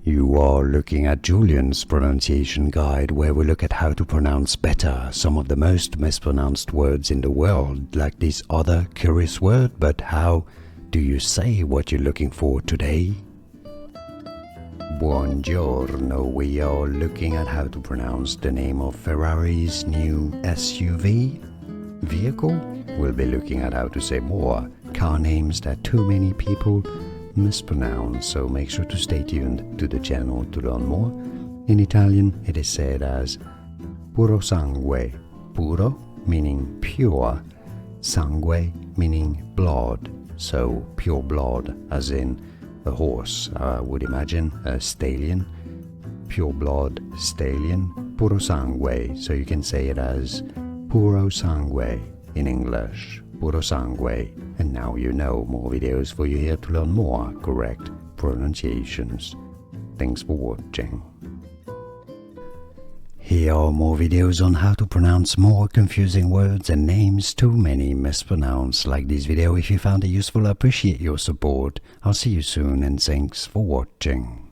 You are looking at Julian's pronunciation guide, where we look at how to pronounce better some of the most mispronounced words in the world, like this other curious word. But how do you say what you're looking for today? Buongiorno, we are looking at how to pronounce the name of Ferrari's new SUV vehicle. We'll be looking at how to say more car names that too many people mispronounce, so make sure to stay tuned to the channel to learn more. In Italian, it is said as Purosangue, puro meaning pure, sangue meaning blood, so pure blood as in a horse, I would imagine, a stallion, pure blood stallion, Purosangue, so you can say it as Purosangue in English, Purosangue. And now you know, more videos for you here to learn more correct pronunciations. Thanks for watching. Here are more videos on how to pronounce more confusing words and names too many mispronounced. Like this video if you found it useful. I appreciate your support. I'll see you soon and thanks for watching.